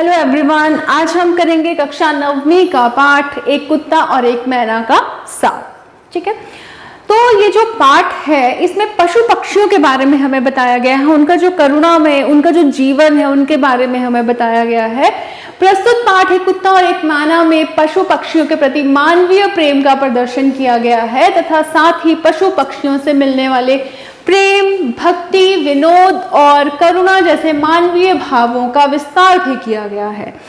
Hello everyone, आज हम करेंगे कक्षा 9वीं का पाठ एक कुत्ता और एक मैना का साथ। ठीक है, तो ये जो पाठ है इसमें पशु पक्षियों के बारे में हमें बताया गया है, उनका जो करुणा में उनका जो जीवन है उनके बारे में हमें बताया गया है। प्रस्तुत पाठ एक कुत्ता और एक मैना में पशु पक्षियों के प्रति मानवीय प्रेम का प्रदर्शन किया गया है तथा साथ ही पशु पक्षियों से मिलने वाले प्रेम, भक्ति, विनोद और करुणा जैसे मानवीय भावों का विस्तार भी किया गया है।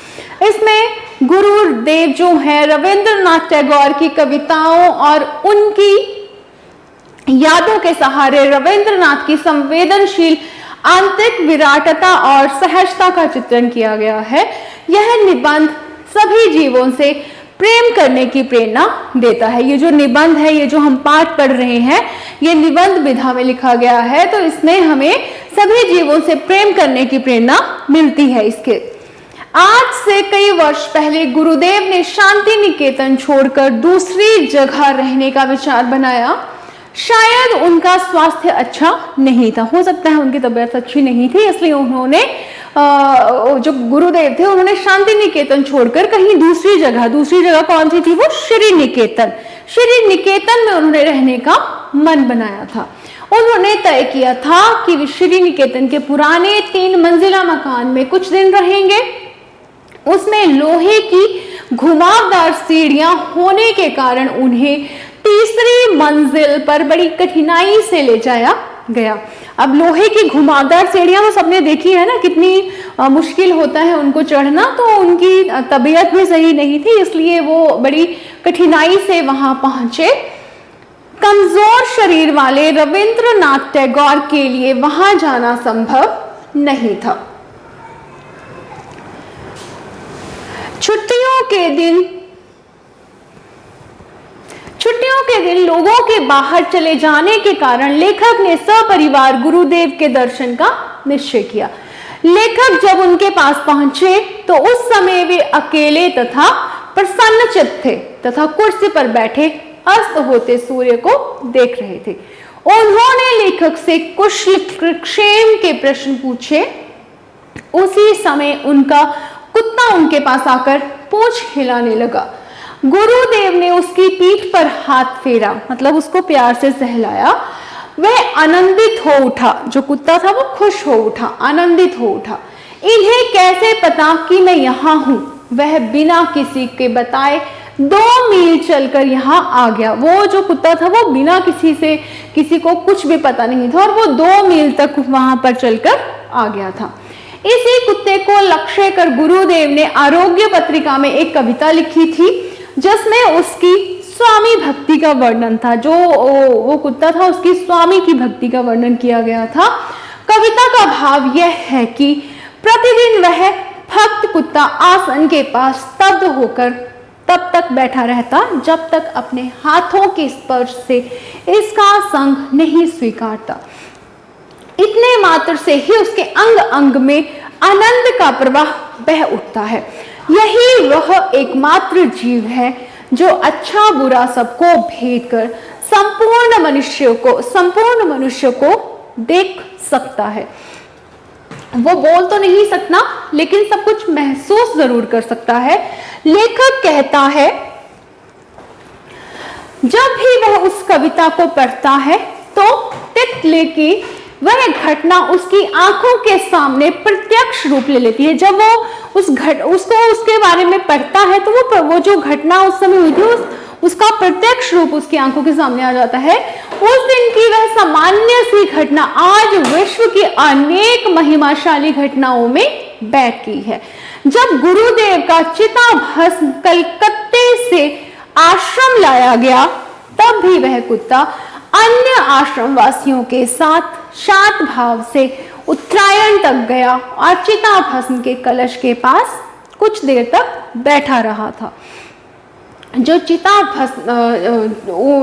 इसमें गुरुदेव जो है रविंद्रनाथ टैगोर की कविताओं और उनकी यादों के सहारे रविंद्रनाथ की संवेदनशील आंतरिक विराटता और सहजता का चित्रण किया गया है। यह निबंध सभी जीवों से प्रेम करने की प्रेरणा देता है। ये जो निबंध है, ये जो हम पाठ पढ़ रहे हैं, ये निबंध विधा में लिखा गया है, तो इसमें हमें सभी जीवों से प्रेम करने की प्रेरणा मिलती है। इसके आज से कई वर्ष पहले गुरुदेव ने शांति निकेतन छोड़कर दूसरी जगह रहने का विचार बनाया। शायद उनका स्वास्थ्य अच्छा नहीं था, हो सकता है उनकी तबीयत अच्छी नहीं थी, इसलिए उन्होंने जो गुरुदेव थे उन्होंने शांति निकेतन छोड़कर कहीं दूसरी जगह कौन सी थी, वो श्री निकेतन में उन्होंने रहने का मन बनाया था। उन्होंने तय किया था कि श्री निकेतन के पुराने 3 मंजिला मकान में कुछ दिन रहेंगे। उसमें लोहे की घुमावदार सीढ़ियां होने के कारण उन्हें तीसरी मंजिल पर बड़ी कठिनाई से ले जाया गया। अब लोहे की घुमावदार सीढ़ियां तो सबने देखी है ना, कितनी मुश्किल होता है उनको चढ़ना, तो उनकी तबीयत भी सही नहीं थी, इसलिए वो बड़ी कठिनाई से वहां पहुंचे। कमजोर शरीर वाले रविंद्रनाथ टैगोर के लिए वहां जाना संभव नहीं था। छुट्टियों के दिन लोगों के बाहर चले जाने के कारण लेखक ने सपरिवार गुरुदेव के दर्शन का निश्चय किया। लेखक जब उनके पास पहुंचे तो उस समय वे अकेले तथा प्रसन्नचित्त थे तथा कुर्सी पर बैठे अस्त होते सूर्य को देख रहे थे। उन्होंने लेखक से कुशल-क्षेम के प्रश्न पूछे। उसी समय उनका कुत्ता उनके पास आकर पूंछ हिलाने लगा। गुरुदेव ने उसकी पीठ पर हाथ फेरा, मतलब उसको प्यार से सहलाया। वह आनंदित हो उठा, जो कुत्ता था वो खुश हो उठा, आनंदित हो उठा। इन्हें कैसे पता कि मैं यहाँ हूँ? वह बिना किसी के बताए 2 मील चलकर यहाँ आ गया। वो जो कुत्ता था वो बिना किसी को कुछ भी पता नहीं था और वो 2 मील तक वहां पर चलकर आ गया था। इसी कुत्ते को लक्ष्य कर गुरुदेव ने आरोग्य पत्रिका में एक कविता लिखी थी जिसमें उसकी स्वामी भक्ति का वर्णन था। जो वो कुत्ता था उसकी स्वामी की भक्ति का वर्णन किया गया था। कविता का भाव यह है कि प्रतिदिन वह भक्त कुत्ता आसन के पास स्तब्ध होकर तब तक बैठा रहता जब तक अपने हाथों के स्पर्श से इसका संग नहीं स्वीकारता। इतने मात्र से ही उसके अंग अंग में आनंद का प्रवाह बह उठता है। यही वह एकमात्र जीव है जो अच्छा बुरा सबको भेद कर संपूर्ण मनुष्य को देख सकता है। वो बोल तो नहीं सकता, लेकिन सब कुछ महसूस जरूर कर सकता है। लेखक कहता है, जब भी वह उस कविता को पढ़ता है तो तितली की वह घटना उसकी आंखों के सामने प्रत्यक्ष रूप ले लेती है। जब वो उसके बारे में पढ़ता है तो वो जो घटना उस समय हुई थी उसका प्रत्यक्ष रूप उसकी आंखों के सामने आ जाता है। उस दिन की वह सामान्य सी घटना आज विश्व की अनेक महिमाशाली घटनाओं में बैठी है। जब गुरुदेव का चिताभस्म कलकत्ते से आश्रम लाया गया तब भी वह कुत्ता अन्य आश्रम वासियों के साथ शांत भाव से उत्तरायण तक गया और चिताभस्म के कलश के पास कुछ देर तक बैठा रहा था। जो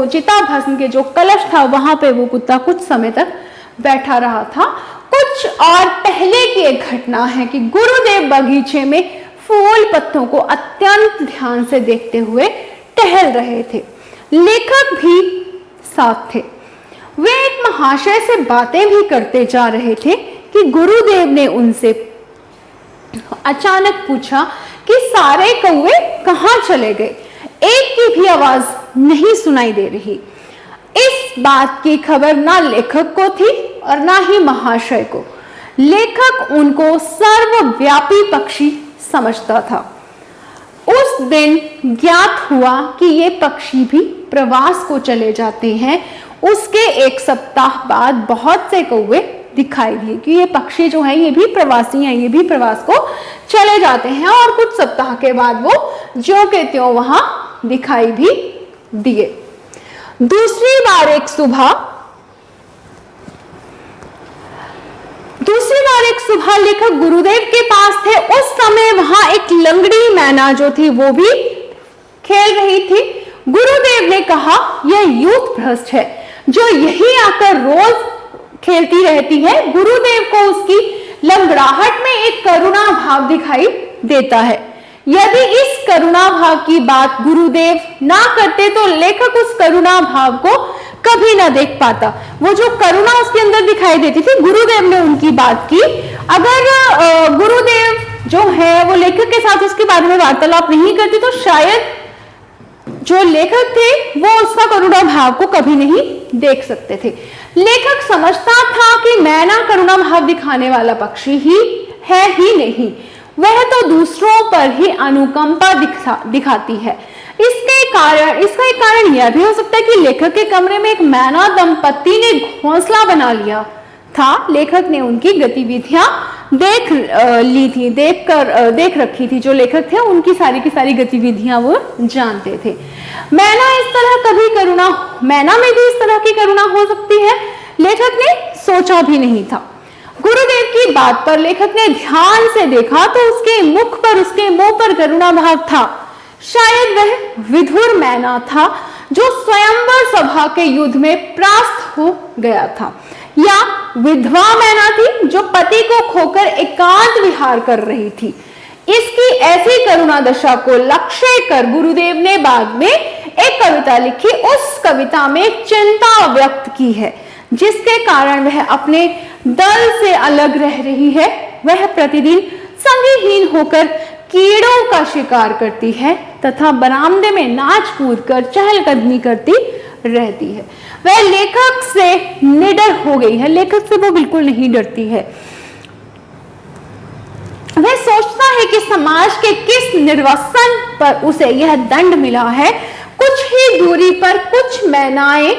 चिताभस्म के जो कलश था वहां पे वो कुत्ता कुछ समय तक बैठा रहा था। कुछ और पहले की एक घटना है कि गुरुदेव बगीचे में फूल पत्तों को अत्यंत ध्यान से देखते हुए टहल रहे थे। लेखक भी साथ थे। वे एक महाशय से बातें भी करते जा रहे थे कि गुरुदेव ने उनसे अचानक पूछा कि सारे कौवे कहाँ चले गए, एक की भी आवाज नहीं सुनाई दे रही। इस बात की खबर ना लेखक को थी और ना ही महाशय को। लेखक उनको सर्वव्यापी पक्षी समझता था। उस दिन ज्ञात हुआ कि ये पक्षी भी प्रवास को चले जाते हैं। उसके एक सप्ताह बाद बहुत से कौवे दिखाई दिए कि ये पक्षी जो है ये भी प्रवासी हैं, ये भी प्रवास को चले जाते हैं। और कुछ सप्ताह के बाद वो ज्यों के त्यों वहां दिखाई भी दिए। दूसरी बार एक सुबह लेखक गुरुदेव के पास थे। उस समय वहां एक लंगड़ी मैना जो थी वो भी खेल रही थी। गुरुदेव ने कहा, यह यूथ भ्रष्ट है जो यही आकर रोज खेलती रहती है। गुरुदेव को उसकी लंगड़ाहट में एक करुणा भाव दिखाई देता है। यदि इस करुणा भाव की बात गुरुदेव ना करते तो लेखक उस करुणा भाव को कभी ना देख पाता। वो जो करुणा उसके अंदर दिखाई देती थी, गुरुदेव ने उनकी बात की। अगर गुरुदेव जो है वो लेखक के साथ उसके बारे में वार्तालाप नहीं करते तो शायद जो लेखक थे वो उसका करुणा भाव को कभी नहीं देख सकते थे। लेखक समझता था कि मैना करुणा भाव दिखाने वाला पक्षी ही है ही नहीं, वह तो दूसरों पर ही अनुकंपा दिखाती है। इसका एक कारण यह भी हो सकता है कि लेखक के कमरे में एक मैना दंपत्ति ने घोंसला बना लिया था। लेखक ने उनकी गतिविधियां देख रखी थी। जो लेखक थे उनकी सारी की सारी गतिविधियां वो जानते थे। मैना में भी इस तरह की करुणा हो सकती है, लेखक ने सोचा भी नहीं था। गुरुदेव की बात पर लेखक ने ध्यान से देखा तो उसके मुंह पर करुणा भाव था। शायद वह विधुर मैना था जो स्वयंवर सभा के युद्ध में परास्त हो गया था, या विधवा मैना थी जो पति को खोकर एकांत विहार कर रही थी। इसकी ऐसी करुणा दशा को लक्ष्य कर गुरुदेव ने बाद में एक कविता लिखी। उस कविता में चिंता व्यक्त की है, जिसके कारण वह अपने दल से अलग रह रही है। वह प्रतिदिन संगीहीन होकर कीड़ों का शिकार करती है तथा बरामदे में नाच कूद कर चहलकदमी करती रहती है। वह लेखक से निडर हो गई है, लेखक से वो बिल्कुल नहीं डरती है। वह सोचता है कि समाज के किस निर्वसन पर उसे यह दंड मिला है। कुछ ही दूरी पर कुछ मैनाएं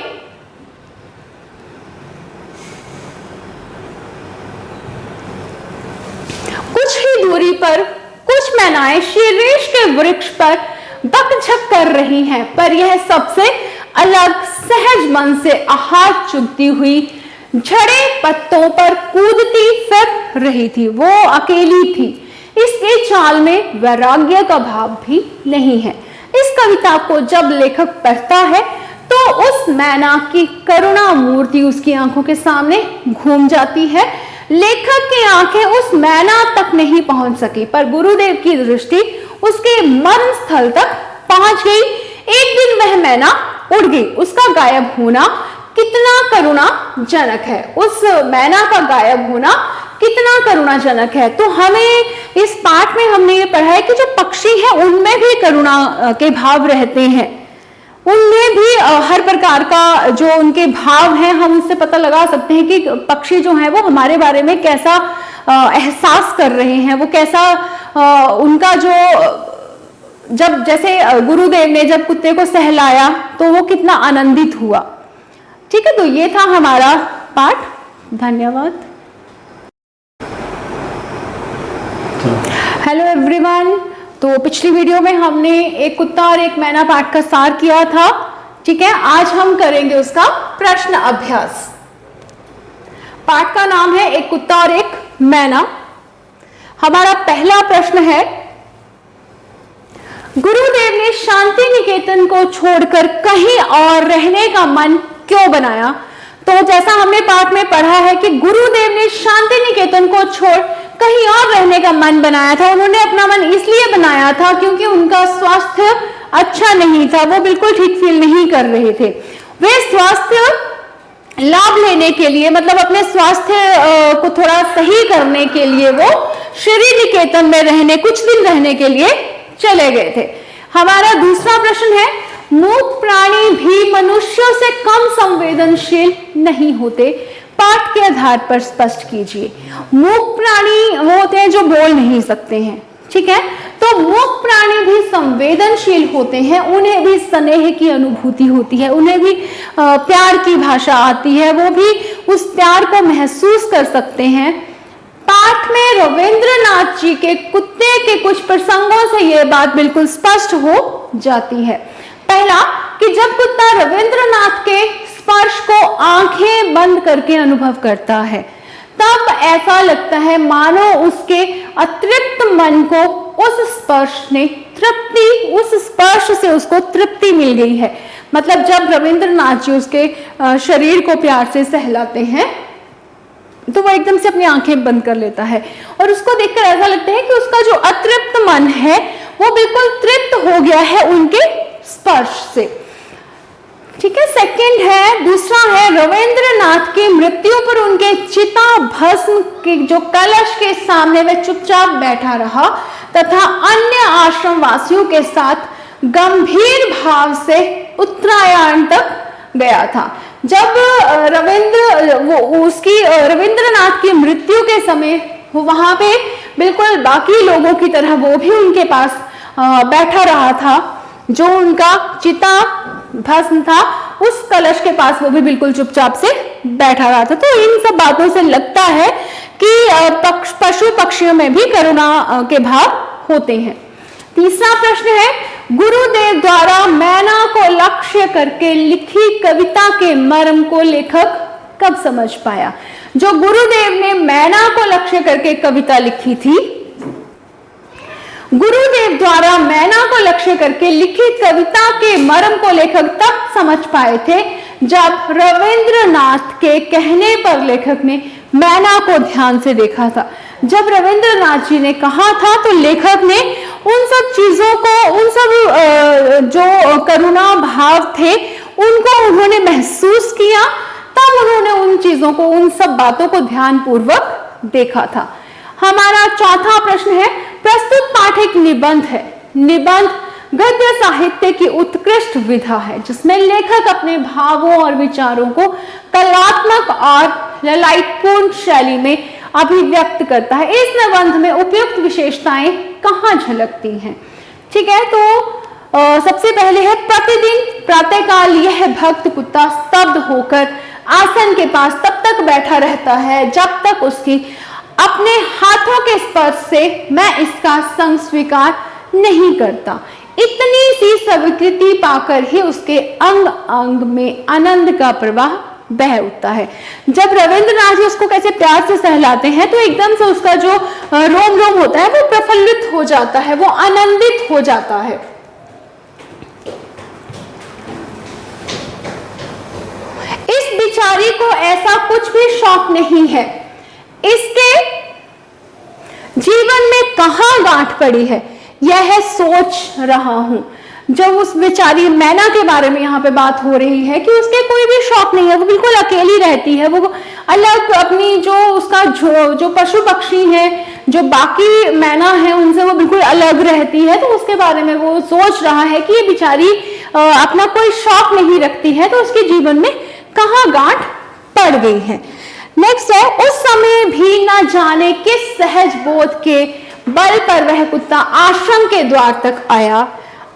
शीर्ष के वृक्ष पर बकझक कर रही हैं, पर यह सबसे अलग सहज मन से आहार चुगती हुई झड़े पत्तों पर कूदती फिर रही थी। वो अकेली थी। इसके चाल में वैराग्य का भाव भी नहीं है। इस कविता को जब लेखक पढ़ता है तो उस मैना की करुणा मूर्ति उसकी आंखों के सामने घूम जाती है। लेखक की आंखें उस मैना तक नहीं पहुंच सकी, पर गुरुदेव की दृष्टि उसके मन स्थल तक पहुंच गई। एक दिन वह मैना उड़ गई। उसका गायब होना कितना करुणाजनक है। उस मैना का गायब होना कितना करुणाजनक है। तो हमें इस पाठ में हमने ये पढ़ा है कि जो पक्षी है उनमें भी करुणा के भाव रहते हैं। उनमें भी हर प्रकार का जो उनके भाव हैं हम उससे पता लगा सकते हैं कि पक्षी जो है वो हमारे बारे में कैसा एहसास कर रहे हैं, वो कैसा उनका जो जब जैसे गुरुदेव ने जब कुत्ते को सहलाया तो वो कितना आनंदित हुआ। ठीक है, तो ये था हमारा पाठ। धन्यवाद। Hello everyone. तो पिछली वीडियो में हमने एक कुत्ता और एक मैना पाठ का सार किया था। ठीक है, आज हम करेंगे उसका प्रश्न अभ्यास। पाठ का नाम है एक कुत्ता और एक मैना। हमारा पहला प्रश्न है, गुरुदेव ने शांति निकेतन को छोड़कर कहीं और रहने का मन क्यों बनाया? तो जैसा हमने पाठ में पढ़ा है कि गुरुदेव ने शांति निकेतन को छोड़ कहीं और रहने का मन बनाया था। उन्होंने अपना मन इसलिए बनाया था क्योंकि उनका स्वास्थ्य अच्छा नहीं था, वो बिल्कुल ठीक फील नहीं कर रहे थे। वे स्वास्थ्य लाभ लेने के लिए, मतलब अपने स्वास्थ्य को थोड़ा सही करने के लिए वो श्री निकेतन में रहने, कुछ दिन रहने के लिए चले गए थे। हमारा दूसरा प्रश्न है, मूक प्राणी भी मनुष्यों से कम संवेदनशील नहीं होते, पाठ के आधार पर स्पष्ट कीजिए। मूक प्राणी वो होते हैं जो बोल नहीं सकते हैं, ठीक है, तो मूक प्राणी भी संवेदनशील होते हैं, उन्हें भी स्नेह की अनुभूति होती है, उन्हें भी प्यार की भाषा आती है, वो भी उस प्यार को महसूस कर सकते हैं। पाठ में रविंद्रनाथ जी के कुत्ते के कुछ प्रसंगों से यह बात बिल्कुल स्पष्ट हो जाती है। पहला, कि जब कुत्ता रविंद्रनाथ के स्पर्श को आंखें बंद करके अनुभव करता है, तब ऐसा लगता है मानो उसके अतृप्त मन को उस स्पर्श ने तृप्ति, उस स्पर्श से उसको तृप्ति मिल गई है। मतलब जब रविंद्रनाथ जी उसके शरीर को प्यार से सहलाते हैं तो वो एकदम से अपनी आंखें बंद कर लेता है और उसको देखकर ऐसा लगता है कि उसका जो अतृप्त मन है वो बिल्कुल तृप्त हो गया है उनके स्पर्श से, ठीक है। सेकंड है, दूसरा है, रविंद्रनाथ की मृत्यु पर उनके चिता भस्म के जो कलश के सामने वह चुपचाप बैठा रहा तथा अन्य आश्रम वासियों के साथ गंभीर भाव से उत्तरायण तक गया था। जब रविंद्रनाथ की मृत्यु के समय वो वहां पे बिल्कुल बाकी लोगों की तरह वो भी उनके पास बैठा रहा था, जो उनका चिता भस्म था उस कलश के पास वो भी बिल्कुल चुपचाप से बैठा रहा था। तो इन सब बातों से लगता है कि पशु पक्षियों में भी करुणा के भाव होते हैं। तीसरा प्रश्न है, गुरुदेव द्वारा मैना को लक्ष्य करके लिखी कविता के मर्म को लेखक कब समझ पाया? जो गुरुदेव ने मैना को लक्ष्य करके कविता लिखी थी, गुरुदेव द्वारा मैना को लक्ष्य करके लिखित कविता के मर्म को लेखक तब समझ पाए थे जब रविंद्रनाथ के कहने पर लेखक ने मैना को ध्यान से देखा था। जब रविंद्रनाथ जी ने कहा था तो लेखक ने उन सब चीजों को, उन सब जो करुणा भाव थे उनको उन्होंने महसूस किया, तब उन्होंने उन चीजों को, उन सब बातों को ध्यानपूर्वक देखा था। हमारा चौथा प्रश्न है, प्रस्तुत पाठ एक निबंध है। निबंध गद्य साहित्य की उत्कृष्ट विधा है जिसमें लेखक अपने भावों और विचारों को कलात्मक और ललाटपूर्ण शैली में अभिव्यक्त करता है। इस निबंध में उपयुक्त विशेषताएं कहाँ झलकती हैं? ठीक है, तो सबसे पहले है, प्रतिदिन प्रातःकाल यह भक्त कुत्ता स्तब्ध होकर आसन के पास तब तक बैठा रहता है जब तक उसकी अपने हाथों के स्पर्श से मैं इसका संग स्वीकार नहीं करता। इतनी सी स्वीकृति पाकर ही उसके अंग अंग में आनंद का प्रवाह बह उठता है। जब रविंद्रनाथ जी उसको कैसे प्यार से सहलाते हैं तो एकदम से उसका जो रोम रोम होता है वो प्रफुल्लित हो जाता है, वो आनंदित हो जाता है। इस बिचारी को ऐसा कुछ भी शौक नहीं है, इसके जीवन में कहां गांठ पड़ी है यह सोच रहा हूं। जब उस बेचारी मैना के बारे में यहाँ पे बात हो रही है कि उसके कोई भी शौक नहीं है, वो बिल्कुल अकेली रहती है, वो अलग अपनी जो उसका जो पशु पक्षी है, जो बाकी मैना है उनसे वो बिल्कुल अलग रहती है, तो उसके बारे में वो सोच रहा है कि ये बेचारी अपना कोई शौक नहीं रखती है, तो उसके जीवन में कहाँ गांठ पड़ गई है। नेक्स्ट है, उस समय भी न जाने किस सहज बोध के बल पर वह कुत्ता आश्रम के द्वार तक आया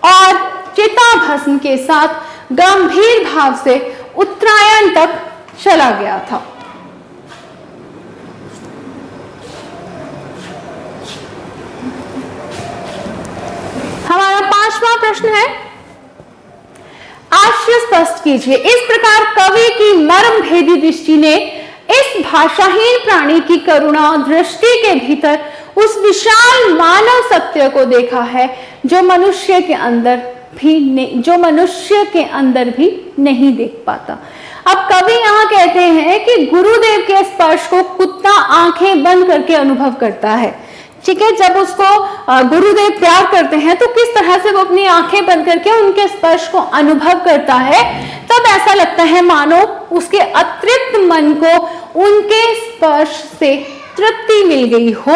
और चिता भस्म के साथ गंभीर भाव से उत्तरायण तक चला गया था। हमारा पांचवा प्रश्न है, आश्चर्य स्पष्ट कीजिए। इस प्रकार कवि की मर्म भेदी दृष्टि ने इस भाषाहीन प्राणी की करुणा दृष्टि के भीतर उस विशाल मानव सत्य को देखा है जो मनुष्य के अंदर भी नहीं देख पाता। अब कवि यहाँ कहते हैं कि गुरुदेव के स्पर्श को कुत्ता आंखें बंद करके अनुभव करता है। ठीक है, जब उसको गुरुदेव प्यार करते हैं तो किस तरह से वो अपनी आंखें बंद करके उनके स्पर्श को अनुभव करता है, तब ऐसा लगता है मानो उसके अतृप्त मन को उनके स्पर्श से तृप्ति मिल गई हो।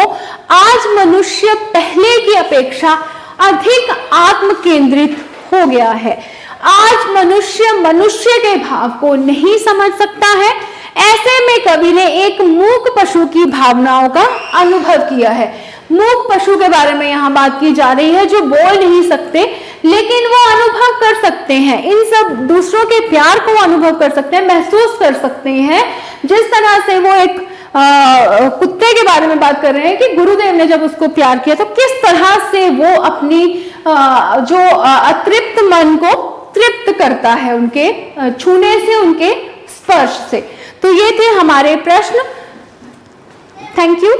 आज मनुष्य पहले की अपेक्षा अधिक आत्म केंद्रित हो गया है। आज मनुष्य मनुष्य के भाव को नहीं समझ सकता है। ऐसे में कवि ने एक मूक पशु की भावनाओं का अनुभव किया है। मूक पशु के बारे में यहाँ बात की जा रही है, जो बोल नहीं सकते लेकिन वो अनुभव कर सकते हैं, इन सब दूसरों के प्यार को अनुभव कर सकते हैं, महसूस कर सकते हैं। जिस तरह से वो एक कुत्ते के बारे में बात कर रहे हैं कि गुरुदेव ने जब उसको प्यार किया तो किस तरह से वो अपनी जो अतृप्त मन को तृप्त करता है उनके छूने से, उनके स्पर्श से। तो ये थे हमारे प्रश्न। Thank you.